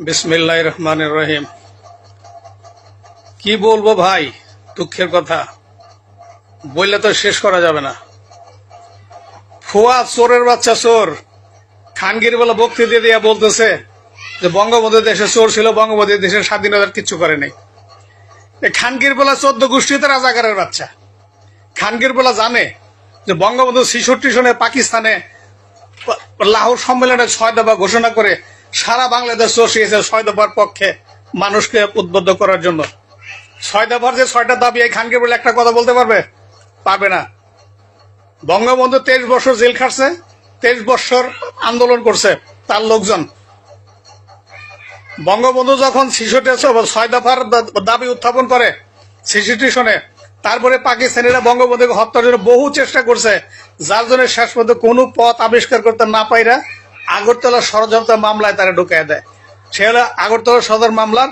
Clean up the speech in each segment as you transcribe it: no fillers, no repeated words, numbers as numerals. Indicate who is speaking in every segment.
Speaker 1: বিসমিল্লাহির রহমানির রহিম। কি বলবো ভাই, দুঃখের কথা বললে তো শেষ করা যাবে না। ফুয়াদ চোরের বাচ্চা চোর খানগির বলে বক্তৃতা দিয়ে বলতেছে যে বঙ্গবন্ধু দেশে চোর ছিল, বঙ্গবন্ধু দেশের স্বাধীনতার কিচ্ছু করে নাই। খানগির বলা 14 গোষ্ঠীতে রাজাকারের বাচ্চা। খানগির বলা জানে যে বঙ্গবন্ধু 66 সনে পাকিস্তানে লাহোর সম্মেলনে 6 দফা ঘোষণা করে সারা বাংলাদেশ চষিয়েছে 6 দফার পক্ষে মানুষকে উদ্বুদ্ধ করার জন্য। 6 দফার যে 6টা দাবি, এই খানগির বলে একটা কথা বলতে পারবে না। বঙ্গবন্ধু 23 বছর জেল খাটছে, 23 বছর আন্দোলন করছে তার লোকজন। বঙ্গবন্ধু যখন 6 দফার দাবি উত্থাপন করে 66 সনে, তারপরে পাকিস্তানিরা বঙ্গবন্ধুকে হত্যার জন্য বহু চেষ্টা করছে, যার জন্য শেষ পর্যন্ত কোনো পথ আবিষ্কার করতে না পাইরা আগরতলা ষড়যন্ত্র মামলায় তারা ঢুকাই দেয়। সে হলো আগরতলা সদর মামলার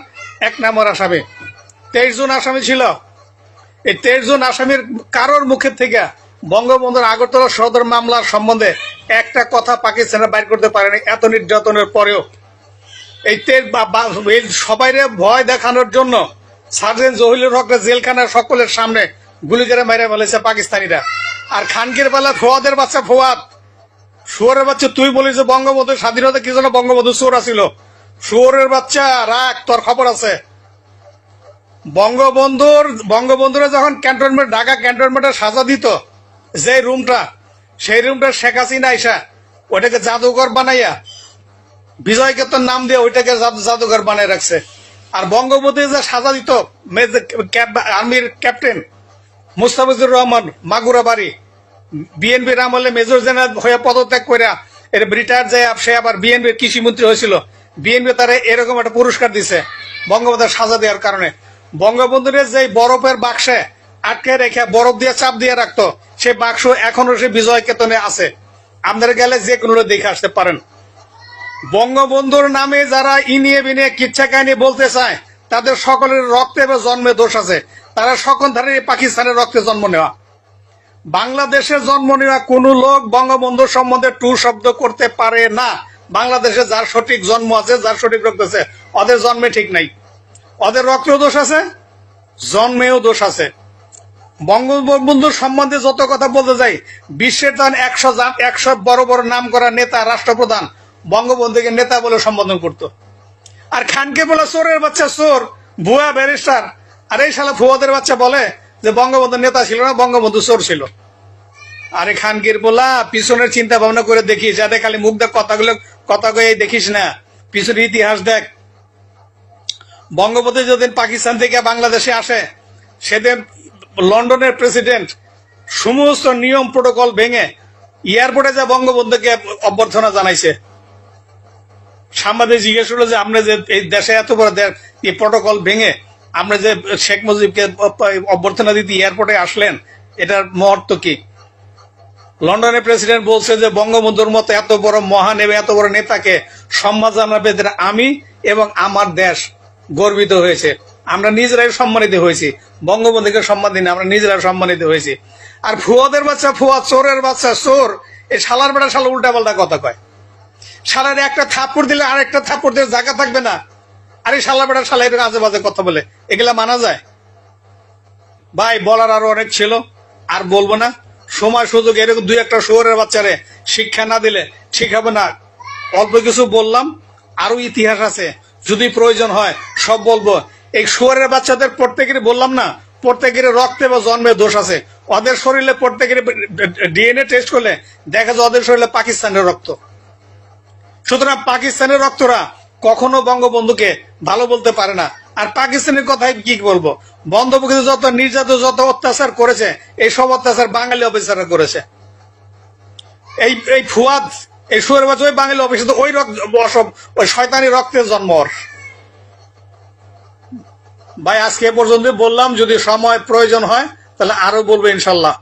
Speaker 1: 1 নম্বর আসামি। 23 জন আসামি ছিল। এই 23 জন আসামির কারোর মুখের থেকে বঙ্গবন্ধুর আগরতলা সদর মামলার সম্বন্ধে একটা কথা পাকিস্তানে বাইর করতে পারেনি। এত নির্যাতনের পরেও এই সবাইরে ভয় দেখানোর জন্য সার্জেন্ট জহিরুল হককে জেলখানার সকলের সামনে গুলি করে মেরে ফেলেছে পাকিস্তানিরা। আর খানকির বেলা ফুয়াদের বাচ্চা ফুয়াদ, শুয়োরের বাচ্চা, তুই বলিস যে বঙ্গবন্ধুর স্বাধীনতা কি জন্য বঙ্গবন্ধু চোর ছিল। শুয়োরের বাচ্চা রাখ, তোর খবর আছে। বঙ্গবন্ধুরা যখন ক্যান্টনমেন্ট, ঢাকা ক্যান্টনমেন্টে সাজা দিত যে রুমটা, সেই রুমটা শেখ হাসিনা আইসা ওইটাকে জাদুঘর বানাইয়া বিজয় কেতন নাম দিয়ে ওইটাকে জাদুঘর বানাই রাখছে। আর বঙ্গবন্ধু যে সাজা দিত আর্মির ক্যাপ্টেন মুস্তাফিজুর রহমান মাগুরা বাড়ি, বিএনপির আমলে মেজর জেনারেল হয়ে পদত্যাগ করে রিটায়ার যায়, সে আবার বিএনপির কৃষিমন্ত্রী হয়েছিল। বিএনপি তারা এরকম একটা পুরস্কার দিছে বঙ্গবন্ধুর সাজা দেওয়ার কারণে। বঙ্গবন্ধুর যে বরফের বাক্সে আটকে রেখে বরফ দিয়ে চাপ দিয়ে রাখতো, সেই বাক্স এখনো সে বিজয় কেতনে আছে। আপনারা গেলে যে কোনো দেখে আসতে পারেন। বঙ্গবন্ধুর নামে যারা ইনিয়ে বিনিয়ে কিচ্ছা কাহিনী বলতে চায়, তাদের সকলের রক্তে বা জন্মে দোষ আছে। তারা সকল ধারে পাকিস্তানের রক্তে জন্ম নেওয়া। বাংলাদেশে জন্ম নেওয়া কোন লোক বঙ্গবন্ধুর সম্বন্ধে টু শব্দ করতে পারে না। বাংলাদেশে যার সঠিক জন্ম আছে, যার সঠিক রক্ত আছে, ওদের জন্মে ঠিক নাই। ওদের রক্তেও দোষ আছে, জন্মেও দোষ আছে। বঙ্গবন্ধুর সম্বন্ধে যত কথা বলতে যাই, বিশ্বের তার 100 বড় বড় নাম করা নেতা, রাষ্ট্রপ্রধান বঙ্গবন্ধুকে নেতা বলে সম্বোধন করত। আর খানকে বলে চোরের বাচ্চা চোর, ভুয়া ব্যারিস্টার। আর এই শালা ফুয়াদের বাচ্চা বলে যে বঙ্গবন্ধু নেতা ছিল না, বঙ্গবন্ধু চোর ছিল। আরে খানকির বলা, পিছনের চিন্তা ভাবনা করে দেখিস, যাতে খালি মুখ দেখ কথা কয়ে দেখিস না, পিছনের ইতিহাস দেখ। বঙ্গবন্ধু যেদিন পাকিস্তান থেকে বাংলাদেশে আসে, সেদিন লন্ডনের প্রেসিডেন্ট সমস্ত নিয়ম প্রোটোকল ভেঙে এয়ারপোর্টে যা বঙ্গবন্ধুকে অভ্যর্থনা জানাইছে। সাংবাদিক জিজ্ঞেস করলো যে আপনি যে এই দেশে এত বড় এই প্রোটোকল ভেঙে আপনি যে শেখ মুজিবকে অভ্যর্থনা দিতে এয়ারপোর্টে আসলেন, এটার মহত্ব কি? লন্ডনের প্রেসিডেন্ট বলছে যে বঙ্গবন্ধুর মতো এত বড় মহান এবং এত বড় নেতাকে সম্মান জানাবে আমি এবং আমার দেশ গর্বিত হয়েছে। আমরা নিজেরাই সম্মানিত হয়েছি, বঙ্গবন্ধুকে সম্মান দিন, আমরা নিজেরাই সম্মানিত হয়েছি। আর ফুয়াদের বাচ্চা ফুয়া, চোরের বাচ্চা চোর, এই শালার বেটা শালা উল্টা পাল্টা কথা কয়। শালার একটা থাপ্পড় দিলে আর একটা থাপ্পড় দিলে জায়গা থাকবে না। আরে শালা বেটা শালা এর আজে বাজে কথা বলে, এগুলা মানা যায়? ভাই বলার আরো অনেক ছিল, আর বলবো না। সময় সুযোগ এরকম 2-1টা শহরের বাচ্চারে শিক্ষা না দিলে শিখাবে না। অল্প কিছু বললাম, আরো ইতিহাস আছে, যদি প্রয়োজন হয় সব বলবো। এই শহরের বাচ্চাদের প্রত্যেকেরই বললাম না, প্রত্যেকের রক্তে বা জন্মে দোষ আছে। ওদের শরীরে প্রত্যেকের ডিএনএ টেস্ট করলে দেখা যায় ওদের শরীরে পাকিস্তানের রক্ত। সুতরাং পাকিস্তানের রক্তরা কখনো বঙ্গবন্ধুকে ভালো বলতে পারে না। আর পাকিস্তানের কথাই কি বলবো, বঙ্গবন্ধু যত নির্যাতন, যত অত্যাচার করেছে, এই সব অত্যাচার বাঙালি অফিসাররা করেছে। এই ফুয়াদ, এই সুরের বাচ্চা ওই বাঙালি অফিসার, ওই শয়তানি রক্তের জন্ম। ভাই আজকে এ পর্যন্ত বললাম, যদি সময় প্রয়োজন হয় তাহলে আরো বলবো ইনশাল্লাহ।